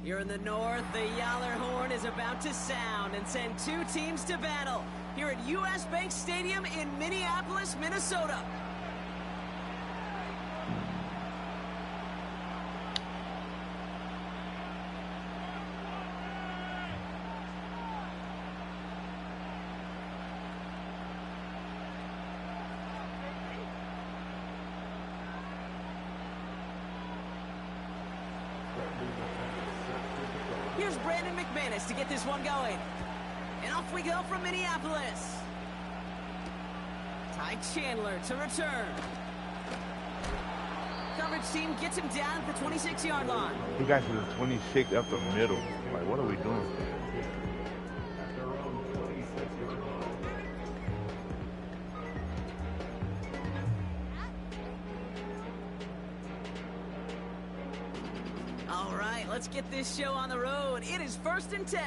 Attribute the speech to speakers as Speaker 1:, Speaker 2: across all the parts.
Speaker 1: You're in the north, the Yaller horn is about to sound and send two teams to battle here at U.S. Bank Stadium in Minneapolis, Minnesota. Here's Brandon McManus to get this one going. And off we go from Minneapolis. Ty Chandler to return. Coverage team gets him down at the 26-yard line.
Speaker 2: He got to the 26 up the middle. Like, what are we doing?
Speaker 1: All right, let's get this show on the road. It is 1st and 10.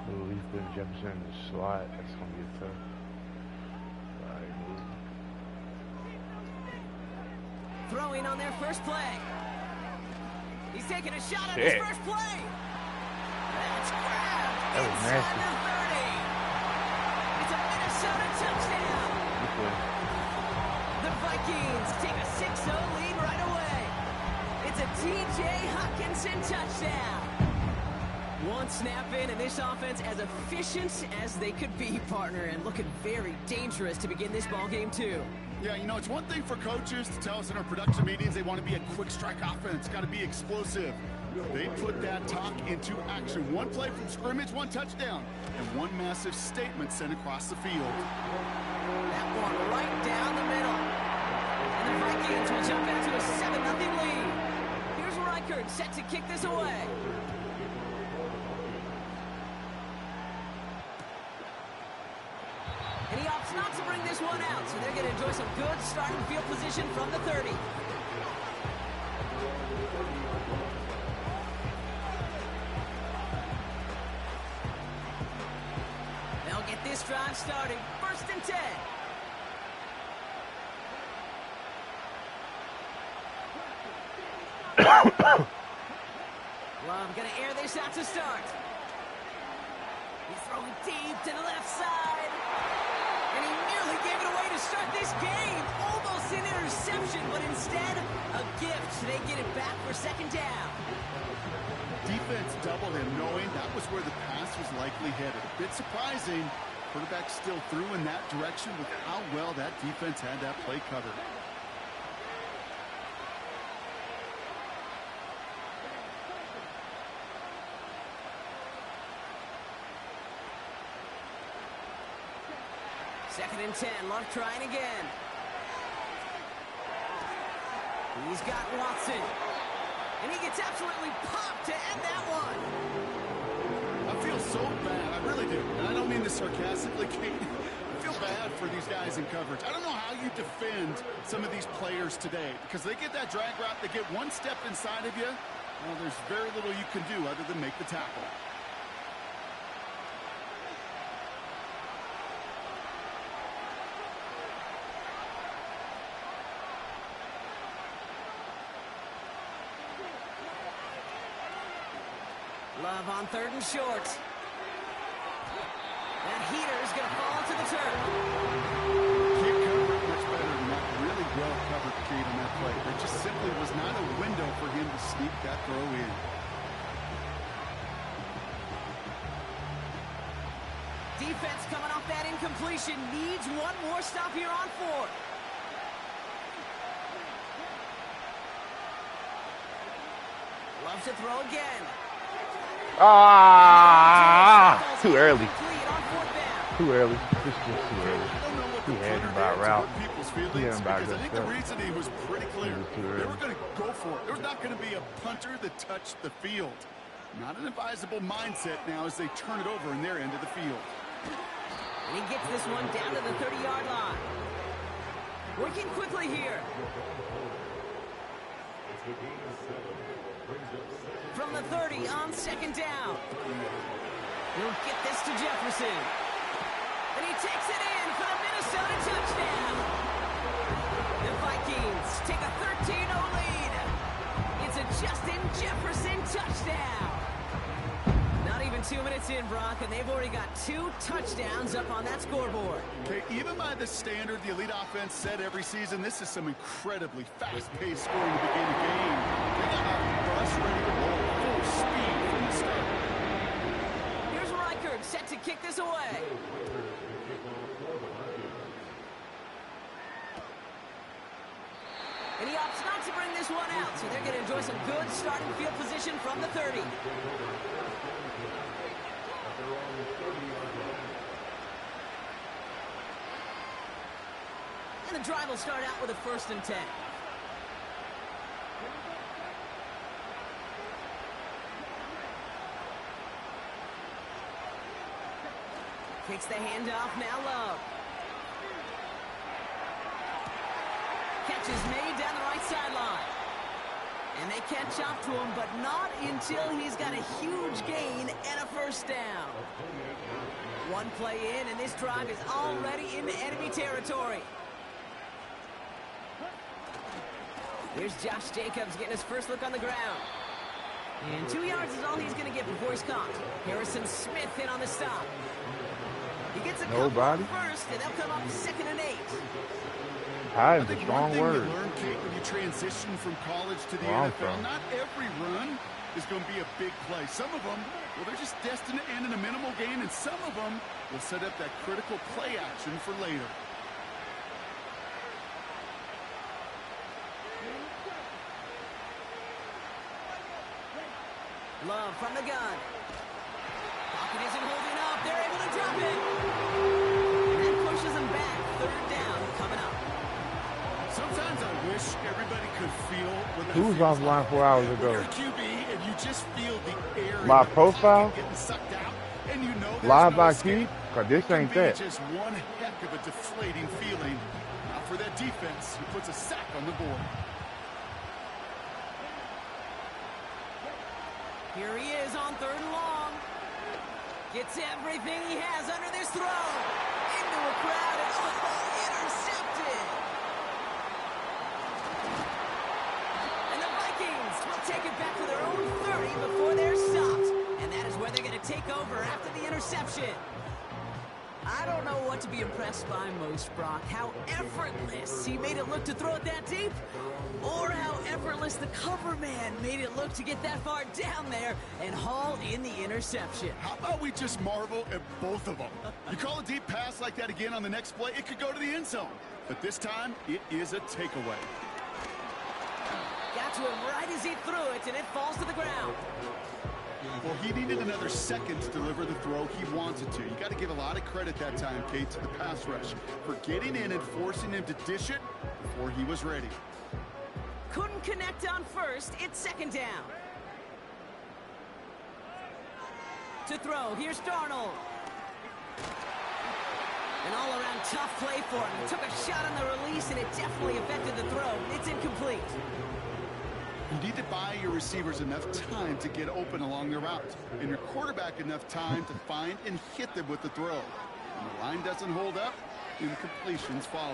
Speaker 2: Ooh, he's putting Jefferson in the slot. That's going to be tough. All right, move.
Speaker 1: Throwing on their first play. He's taking a shot on his first play. That's grabbed.
Speaker 2: That was nasty.
Speaker 1: It's a Minnesota touchdown. The Vikings take a 6-0 lead right away. It's a T.J. Hockenson touchdown. One snap in, and this offense as efficient as they could be, partner, and looking very dangerous to begin this ball game too.
Speaker 3: Yeah, you know, it's one thing for coaches to tell us in our production meetings they want to be a quick strike offense, got to be explosive. They put that talk into action. One play from scrimmage, one touchdown, and one massive statement sent across the field.
Speaker 1: That one right down the middle. And the Vikings will jump out to a 7-0 lead. Here's Reichert set to kick this away. And he opts not to bring this one out, so they're going to enjoy some good starting field position from the 30. They'll get this drive started. 1st and 10. Love going to air this out to start. He's throwing deep to the left side. And he nearly gave it away to start this game. Almost an interception, but instead, a gift. They get it back for 2nd down.
Speaker 3: Defense doubled him, knowing that was where the pass was likely headed. A bit surprising. Quarterback still threw in that direction with how well that defense had that play covered.
Speaker 1: Second and 10. Love trying again. He's got Watson. And he gets absolutely popped to end that one.
Speaker 3: I feel so bad. I really do. And I don't mean this sarcastically, Kate. I feel bad for these guys in coverage. I don't know how you defend some of these players today because they get that drag route, they get one step inside of you. Well, there's very little you can do other than make the tackle.
Speaker 1: Love on 3rd and short. That heater is going to fall to the turf.
Speaker 3: Can't cover it much better than that. Really well covered, Kate, on that play. There just simply was not a window for him to sneak that throw in.
Speaker 1: Defense coming off that incompletion needs one more stop here on 4th. Loves to throw again.
Speaker 2: Too early. Too early. This is just too early. He had him by route. He had him by good
Speaker 3: stuff. I think the reasoning was pretty clear. They were going to go for it. There's not going to be a punter that touched the field. Not an advisable mindset now as they turn it over in their end of the field.
Speaker 1: And he gets this one down to the 30-yard line. Working quickly here. From the 30 on 2nd down. He'll get this to Jefferson. And he takes it in for the Minnesota touchdown. The Vikings take a 13-0 lead Justin Jefferson touchdown. Not even 2 minutes in, Brock, and they've already got 2 touchdowns up on that scoreboard.
Speaker 3: Okay, even by the standard the elite offense set every season, this is some incredibly fast-paced scoring to begin a game. They got a bus ready to roll full speed from the start.
Speaker 1: Here's Reichert set to kick this away. And he opts not to bring this one out, so they're going to enjoy some good starting field position from the 30. And the drive will start out with a 1st and 10. Takes the handoff, now Love. Catch is made down the right sideline. And they catch up to him, but not until he's got a huge gain and a 1st down. One play in, and this drive is already into enemy territory. Here's Josh Jacobs getting his first look on the ground. And 2 yards is all he's going to get before he's caught. Harrison Smith in on the stop. He gets a couple on first, and they'll come up 2nd and 8.
Speaker 2: High is a strong word.
Speaker 3: You learn, Kate, when you transition from college to the NFL, not every run is going to be a big play. Some of them, well, they're just destined to end in a minimal gain, and some of them will set up that critical play action for later.
Speaker 1: Love from the gun. Pocket isn't holding up. They're able to drop it. And that pushes them back. 3rd down coming up.
Speaker 3: Sometimes I wish everybody could feel what
Speaker 2: Who was offline 4 hours ago?
Speaker 3: You're a QB and you just feel the air.
Speaker 2: My profile?
Speaker 3: Getting sucked out, and you know
Speaker 2: Live
Speaker 3: no
Speaker 2: by
Speaker 3: escape.
Speaker 2: Keith? Because this ain't that.
Speaker 3: Just one heck of a deflating feeling. Now for that defense, who puts a sack on the board.
Speaker 1: Here he is on 3rd and long. Gets everything he has under this throw. Into a crowd and intercepted. And the Vikings will take it back to their own 30 before they're stopped. And that is where they're going to take over after the interception. I don't know what to be impressed by most, Brock. How effortless he made it look to throw it that deep, or how effortless the cover man made it look to get that far down there and haul in the interception.
Speaker 3: How about we just marvel at both of them? You call a deep pass like that again on the next play, it could go to the end zone. But this time, it is a takeaway.
Speaker 1: Got to him right as he threw it, and it falls to the ground.
Speaker 3: Well, he needed another second to deliver the throw he wanted to. You got to give a lot of credit that time, Kate, to the pass rush for getting in and forcing him to dish it before he was ready.
Speaker 1: Couldn't connect on 1st. It's 2nd down. To throw, here's Darnold. An all-around tough play for him. He took a shot on the release, and it definitely affected the throw. It's incomplete.
Speaker 3: You need to buy your receivers enough time to get open along their route, and your quarterback enough time to find and hit them with the throw. When the line doesn't hold up, incompletions follow.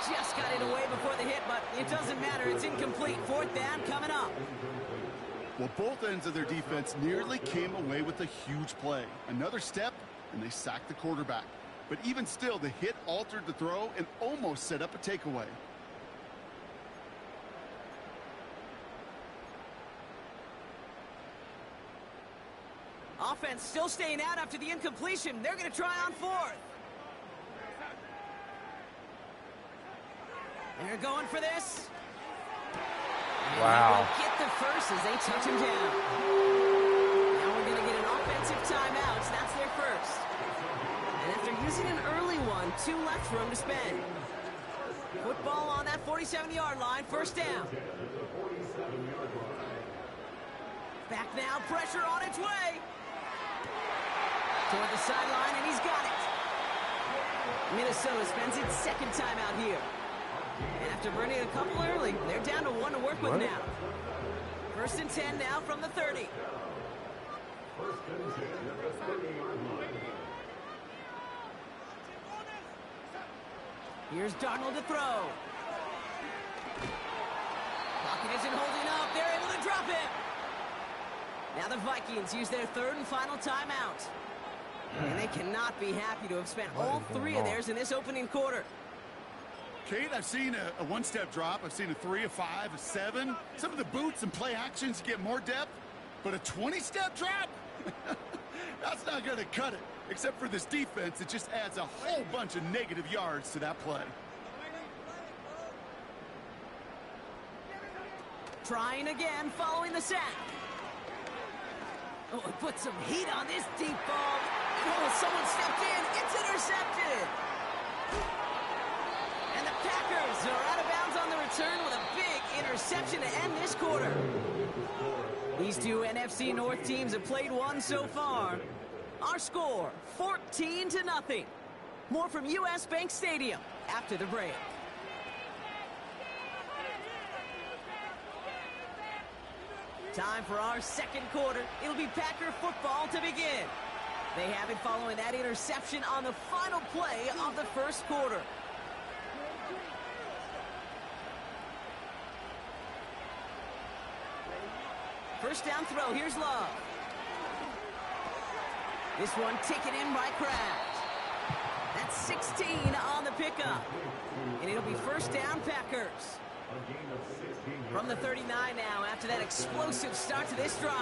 Speaker 1: Just got it away before the hit, but it doesn't matter. It's incomplete. 4th down coming up.
Speaker 3: Well, both ends of their defense nearly came away with a huge play. Another step, and they sacked the quarterback. But even still, the hit altered the throw and almost set up a takeaway.
Speaker 1: Offense still staying out after the incompletion. They're going to try on 4th. They're going for this.
Speaker 2: Wow.
Speaker 1: Get the first as they touch him down. Now we're going to get an offensive timeout. That's their first. And after using an early one, 2 left for him to spend. Football on that 47-yard line. 1st down. Back now. Pressure on its way. Toward the sideline, and he's got it. Minnesota spends its 2nd timeout here. And after burning a couple early, they're down to 1 to work with now. 1st and 10 now from the 30. Here's Darnold to throw. Pocket isn't holding up. They're able to drop Now the Vikings use their third and final timeout. And they cannot be happy to have spent all three of theirs in this opening quarter.
Speaker 3: Kate, I've seen a one-step drop. I've seen a 3, a 5, a 7. Some of the boots and play actions get more depth. But a 20-step drop? That's not going to cut it. Except for this defense, it just adds a whole bunch of negative yards to that play.
Speaker 1: Trying again following the sack. Oh, it put some heat on this deep ball. Oh, someone stepped in. It's intercepted. And the Packers are out of bounds on the return with a big interception to end this quarter. These two NFC North teams have played one so far. Our score, 14-0. More from US Bank Stadium after the break. Time for our second quarter. It'll be Packer football to begin. They have it following that interception on the final play of the first quarter. First down throw. Here's Love. This one taken in by Kraft. That's 16 on the pickup. And it'll be first down Packers. From the 39 now after that explosive start to this drive.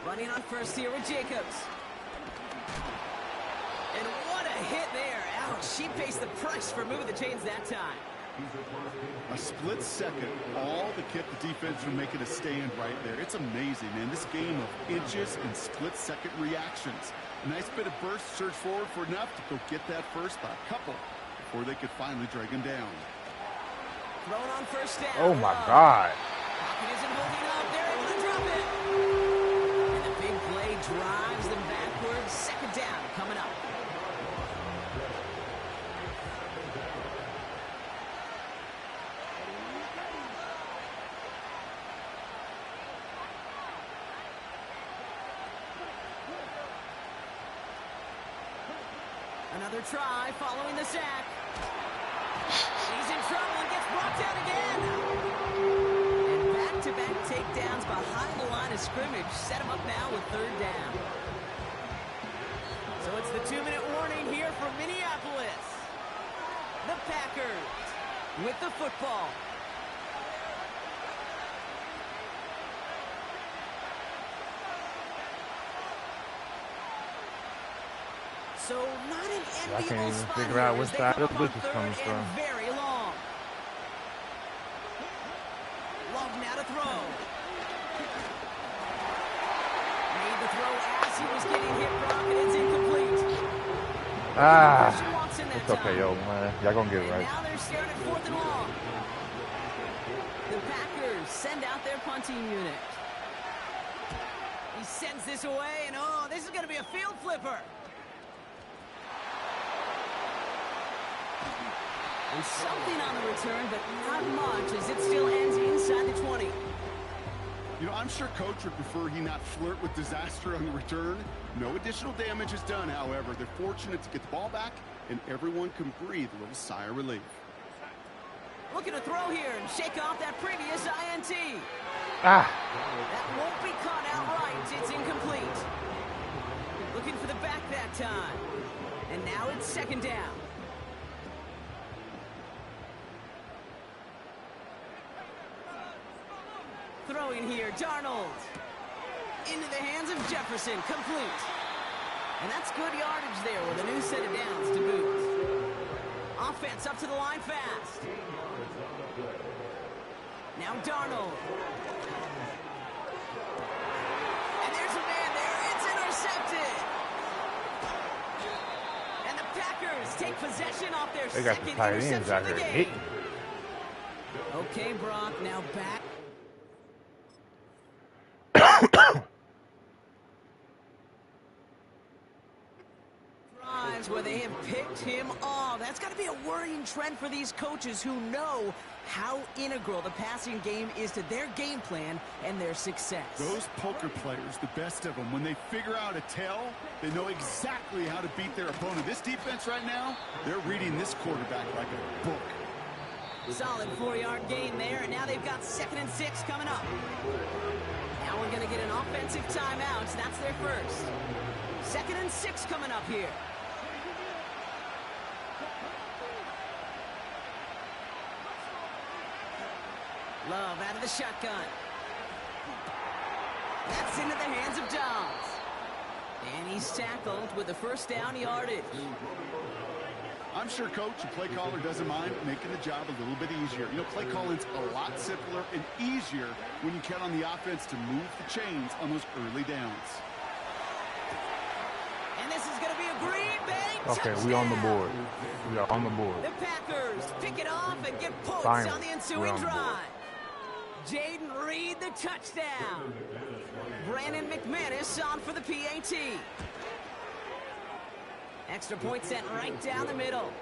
Speaker 1: Running on first here with Jacobs. And what a hit there. Ouch, she faced the price for moving the chains that time.
Speaker 3: A split second, all to keep the defense from making a stand right there. It's amazing, man. This game of inches and split-second reactions. A nice bit of burst, surge forward for enough to go get that first by a couple before they could finally drag him down.
Speaker 1: Thrown on first down.
Speaker 2: Oh, my God.
Speaker 1: Pocket isn't holding up. They're able to drop it. And the big play drives them backwards. Second down coming up. Another try following the sack. He's in trouble and gets brought down again. And back-to-back takedowns behind the line of scrimmage set him up now with third down. So it's the 2-minute warning here from Minneapolis. The Packers with the football. So not an
Speaker 2: I can't
Speaker 1: enviable
Speaker 2: even
Speaker 1: spot
Speaker 2: figure
Speaker 1: here
Speaker 2: out
Speaker 1: as
Speaker 2: which
Speaker 1: they
Speaker 2: side
Speaker 1: come
Speaker 2: this
Speaker 1: up on
Speaker 2: is
Speaker 1: third
Speaker 2: coming
Speaker 1: and
Speaker 2: from.
Speaker 1: very long. Love now to throw. Made the throw as he was getting hit, Brock, and it's incomplete.
Speaker 2: It's okay, yo, man. Y'all gonna get it right.
Speaker 1: Now they're staring at 4th and long. The Packers send out their punting unit. He sends this away, and oh, this is going to be a field flipper. And something on the return, but not much, as it still ends inside the 20.
Speaker 3: You know, I'm sure Coach would prefer he not flirt with disaster on the return. No additional damage is done, however. They're fortunate to get the ball back, and everyone can breathe a little sigh of relief.
Speaker 1: Looking to throw here and shake off that previous INT.
Speaker 2: Ah.
Speaker 1: That won't be caught outright. It's incomplete. Looking for the back that time. And now it's second down. Throwing here, Darnold. Into the hands of Jefferson, complete. And that's good yardage there with a new set of downs to boot. Offense up to the line fast. Now Darnold. And there's a man there. It's intercepted. And the Packers take possession off their second interception of the game. Okay, Brock, now back. Drives where they have picked him off. That's got to be a worrying trend for these coaches who know how integral the passing game is to their game plan and their success.
Speaker 3: Those poker players, the best of them, when they figure out a tell, they know exactly how to beat their opponent. This defense right now, they're reading this quarterback like a book.
Speaker 1: Solid 4-yard gain there, and now they've got 2nd and 6 coming up. Now we're going to get an offensive timeout. That's their first. 2nd and 6 coming up here. Love out of the shotgun. That's into the hands of Downs. And he's tackled with the first down yardage.
Speaker 3: I'm sure coach and play caller doesn't mind making the job a little bit easier. You know, play calling's a lot simpler and easier when you count on the offense to move the chains on those early downs.
Speaker 1: And this is going to be a Green Bay touchdown.
Speaker 2: Okay, we on the board. We are on the board.
Speaker 1: The Packers pick it off and get points on the ensuing drive. Jaden Reed, the touchdown. Brandon McManus on for the PAT. Extra point sent right down the middle.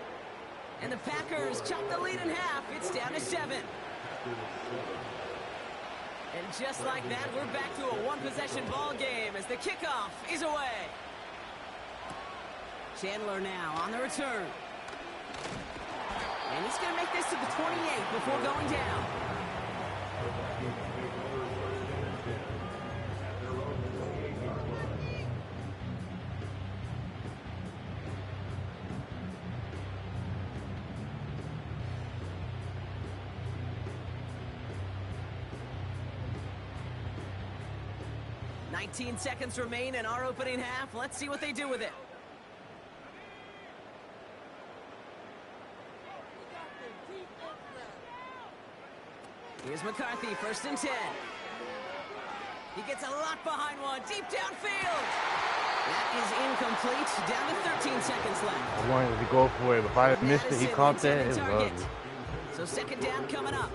Speaker 1: And the Packers chop the lead in half. It's down to 7. And just like that, we're back to a one-possession ball game as the kickoff is away. Chandler now on the return. And he's going to make this to the 28 before going down. "19 seconds remain in our opening half. Let's see what they do with it." Here's McCarthy, 1st and 10. He gets a lot behind one, deep downfield. That is incomplete, down to 13 seconds left.
Speaker 2: I wanted to go for it. If I missed it, he caught that. It's lovely.
Speaker 1: So 2nd down coming up.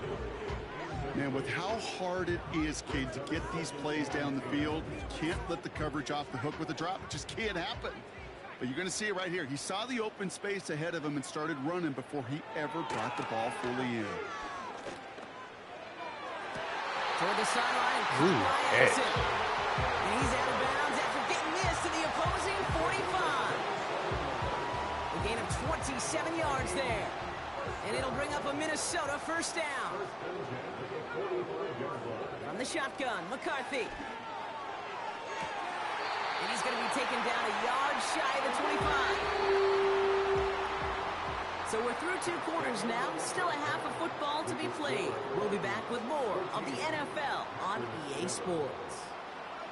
Speaker 3: Man, with how hard it is, Cade, to get these plays down the field, you can't let the coverage off the hook with a drop. It just can't happen. But you're going to see it right here. He saw the open space ahead of him and started running before he ever brought the ball fully in.
Speaker 1: Toward the sideline, and he's out of bounds after getting this to the opposing 45. A gain of 27 yards there. And it'll bring up a Minnesota 1st down. From the shotgun, McCarthy. And he's going to be taken down a yard shy of the 25. So we're through 2 quarters now. Still a half of football to be played. We'll be back with more of the NFL on EA Sports.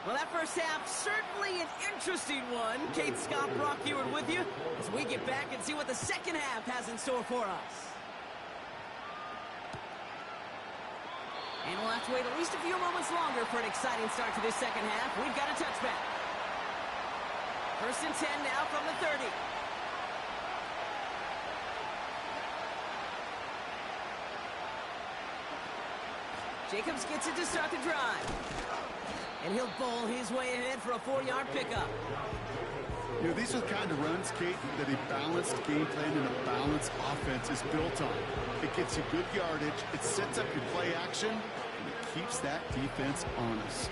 Speaker 1: Well, that first half, certainly an interesting one. Kate Scott, Brock Ewart with you as we get back and see what the second half has in store for us. And we'll have to wait at least a few moments longer for an exciting start to this second half. We've got a touchback. 1st and 10 now from the 30. Jacobs gets it to start the drive. And he'll bowl his way ahead for a 4-yard pickup.
Speaker 3: You know, these are the kind of runs, Kate, that a balanced game plan and a balanced offense is built on. It gets you good yardage, it sets up your play action, and it keeps that defense honest.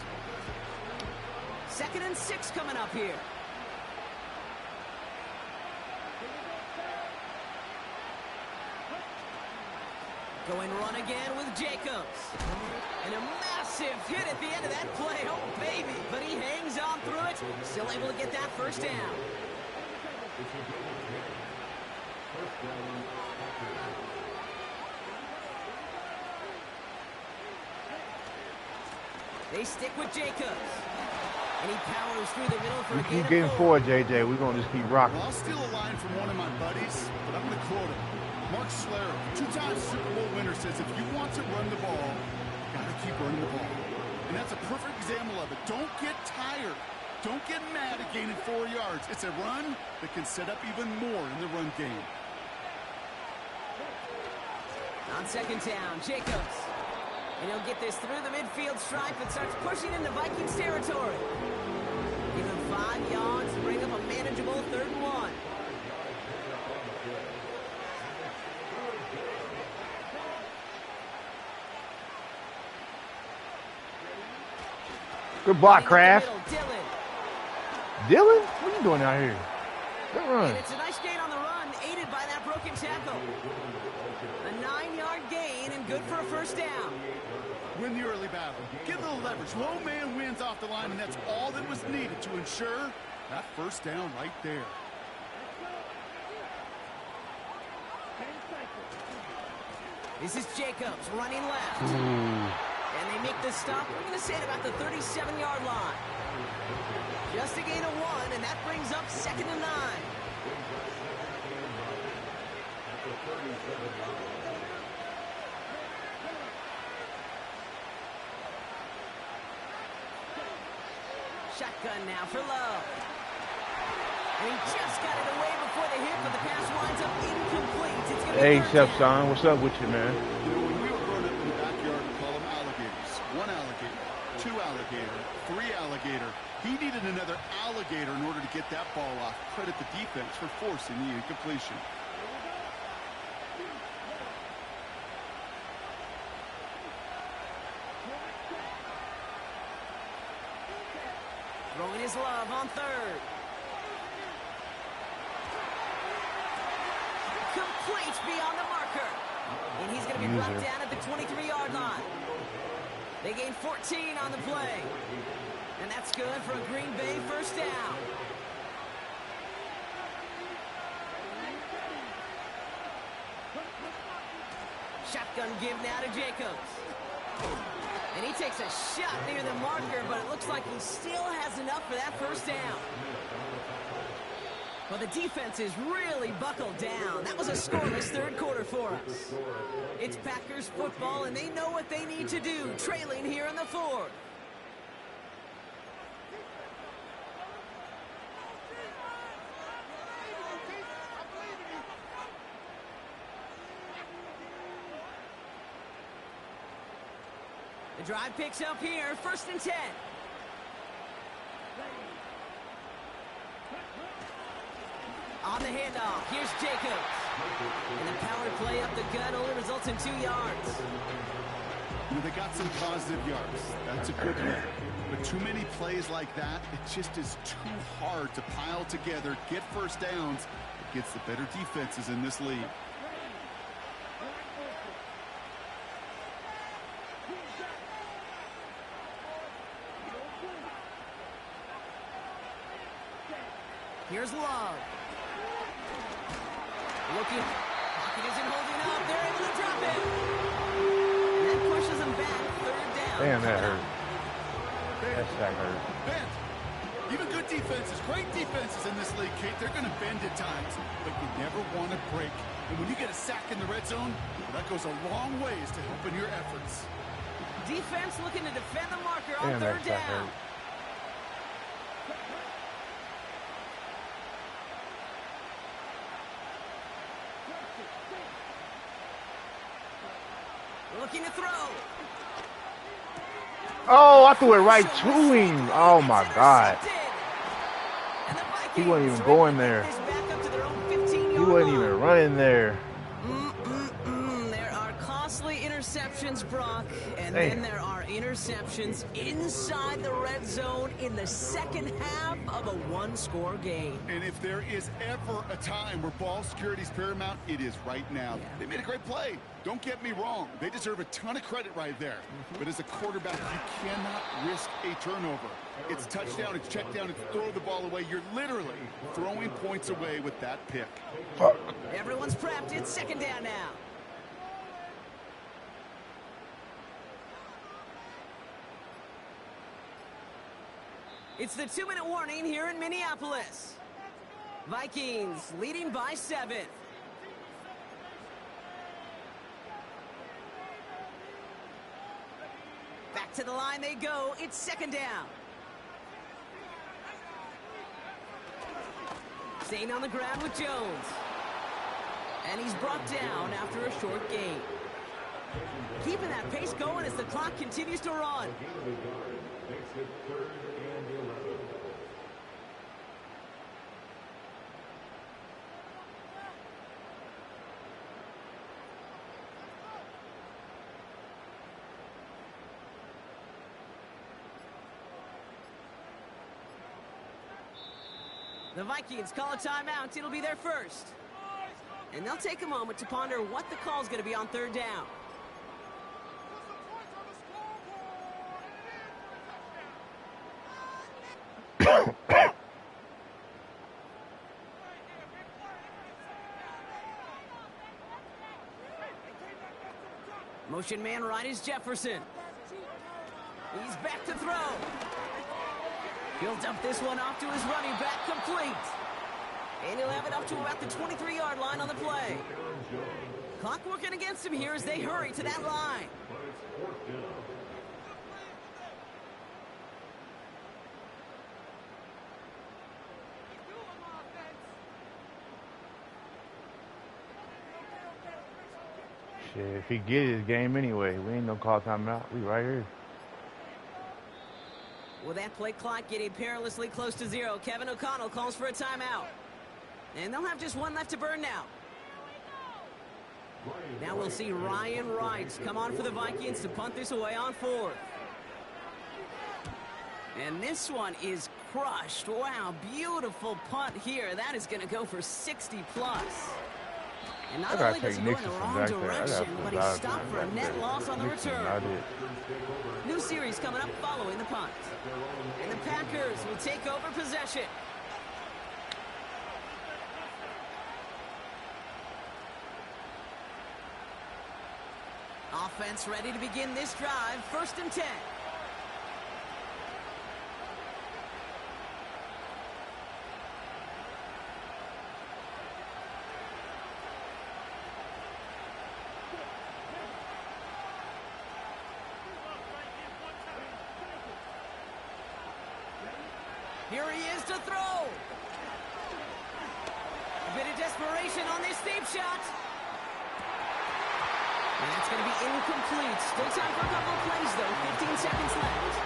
Speaker 1: 2nd and 6 coming up here. Going run again with Jacobs. And a massive hit at the end of that play. Oh, baby. But he hangs on through it. Still able to get that 1st down. They stick with Jacobs. And he powers through the middle for a gain of 4.
Speaker 2: Keep getting forward, JJ. We're going to just keep rocking.
Speaker 3: Well, I'll steal a line from one of my buddies, but I'm going to quote him. Mark Schlereth, 2-time Super Bowl winner, says if you want to run the ball, you got to keep running the ball. And that's a perfect example of it. Don't get tired. Don't get mad at gaining 4 yards. It's a run that can set up even more in the run game.
Speaker 1: On 2nd down, Jacobs. And he'll get this through the midfield stripe and starts pushing into Vikings territory. Give him 5 yards to bring up a manageable 3rd and 1.
Speaker 2: Good block, Kraft. Dylan? What are you doing out here? Good run.
Speaker 1: And it's a nice gain on the run, aided by that broken tackle. A 9-yard gain. good for a first down.
Speaker 3: Win the early battle. Get a little leverage. Low man wins off the line, and that's all that was needed to ensure that first down right there.
Speaker 1: This is Jacobs running left. And they make the stop, we're going to say, at about the 37-yard line. Just a gain of 1, and that brings up 2nd and 9. Shotgun now for Love. And he just got it away before the hit, but the pass winds up incomplete. It's going to be
Speaker 2: Hey, Chef Son, what's up with you, man?
Speaker 3: You know, when we were growing up in the backyard, we call them alligators. 1 alligator, 2 alligator, 3 alligator. He needed another alligator in order to get that ball off. Credit the defense for forcing the incompletion.
Speaker 1: Throwing his Love on 3rd. Complete beyond the marker. And he's going to be brought down at the 23-yard line. They gain 14 on the play. And that's good for a Green Bay first down. Shotgun give now to Jacobs. And he takes a shot near the marker, but it looks like he still has enough for that first down. Well, the defense is really buckled down. That was a scoreless 3rd quarter for us. It's Packers football, and they know what they need to do, trailing here in the 4th. The drive picks up here, 1st and 10. On the handoff, here's Jacobs. And the power play up the gut only results in 2 yards.
Speaker 3: You know, they got some positive yards. That's a good one. But too many plays like that, it just is too hard to pile together, get first downs against the better defenses in this league.
Speaker 1: Here's Love. Looking. Pocket isn't holding up. They're able to drop it. And that pushes them back. 3rd down.
Speaker 2: Damn, that hurt. That hurt.
Speaker 3: Bend. Even good defenses, great defenses in this league, Kate, they're going to bend at times, but you never want to break. And when you get a sack in the red zone, well, that goes a long ways to helping your efforts.
Speaker 1: Defense looking to defend the marker on 3rd down. Looking to throw.
Speaker 2: Oh, I threw it right to him. Oh, my God. He wasn't even going there. He wasn't even running there.
Speaker 1: There are costly interceptions, Brock, and then there are interceptions inside the red zone in the 2nd half of a 1-score game.
Speaker 3: And if there is ever a time where ball security is paramount, it is right now. Yeah. They made a great play. Don't get me wrong. They deserve a ton of credit right there. But as a quarterback, you cannot risk a turnover. It's touchdown, it's check down, it's throw the ball away. You're literally throwing points away with that pick.
Speaker 2: Fuck.
Speaker 1: Everyone's prepped. It's 2nd down now. It's the 2-minute warning here in Minneapolis. Vikings leading by 7. Back to the line they go. It's 2nd down. Staying on the ground with Jones. And he's brought down after a short gain. Keeping that pace going as the clock continues to run. The Vikings call a timeout. It'll be their first. And they'll take a moment to ponder what the call is going to be on 3rd down. Motion man right is Jefferson. He's back to throw. He'll dump this one off to his running back, complete. And he'll have it up to about the 23-yard line on the play. Clock working against him here as they hurry to that line.
Speaker 2: Shit, if he get his game anyway, we ain't gonna call timeout. We right here.
Speaker 1: With that play clock getting perilously close to 0, Kevin O'Connell calls for a timeout. And they'll have just one left to burn now. Now we'll see Ryan Wright come on for the Vikings to punt this away on 4th. And this one is crushed. Wow, beautiful punt here. That is going to go for 60 plus. And not only does he go in the wrong direction, but he stopped for a net loss on the return. New series coming up following the punt. And the Packers will take over possession. Offense ready to begin this drive. 1st and 10. Here he is to throw. A bit of desperation on this deep shot. And that's going to be incomplete. Still time for a couple of plays, though. 15 seconds left.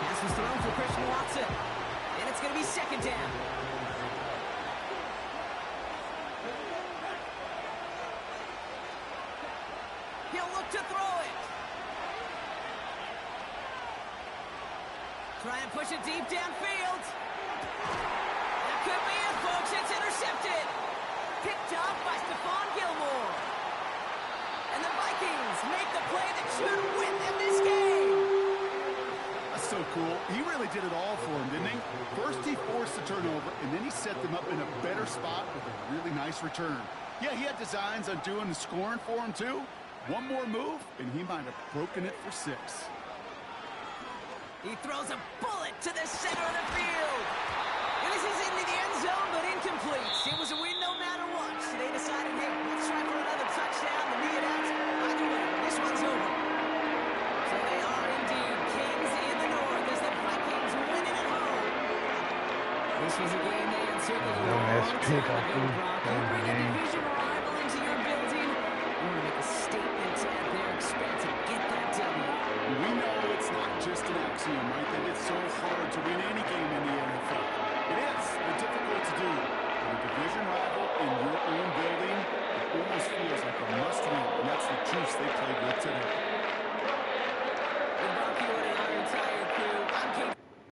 Speaker 1: Pass was thrown for Christian Watson. And it's going to be 2nd down. He'll look to throw it. Try and push it deep downfield. That could be it, folks. It's intercepted. Picked up by Stephon Gilmore. And the Vikings make the play that should win them this game.
Speaker 3: That's so cool. He really did it all for him, didn't he? First he forced the turnover, and then he set them up in a better spot with a really nice return. Yeah, he had designs on doing the scoring for him, too. One more move, and he might have broken it for 6.
Speaker 1: He throws a bullet to the center of the field. And this is into the end zone, but incomplete. It was a win no matter what. So they decided, hey, let's try for another touchdown to knee it out. Either way, this one's over. So they are indeed kings in the north as the Vikings win it at home. This was a game they had circled a long time ago, Brock. You bring a division rival into your building, you want to make a statement at their expense and get that W.
Speaker 3: We know it's not just an axiom, right, that it's so hard to win any game in the NFL. It is, but difficult to do. But a division rival in your own building, it almost feels like a must-win, and that's the juice they played with today.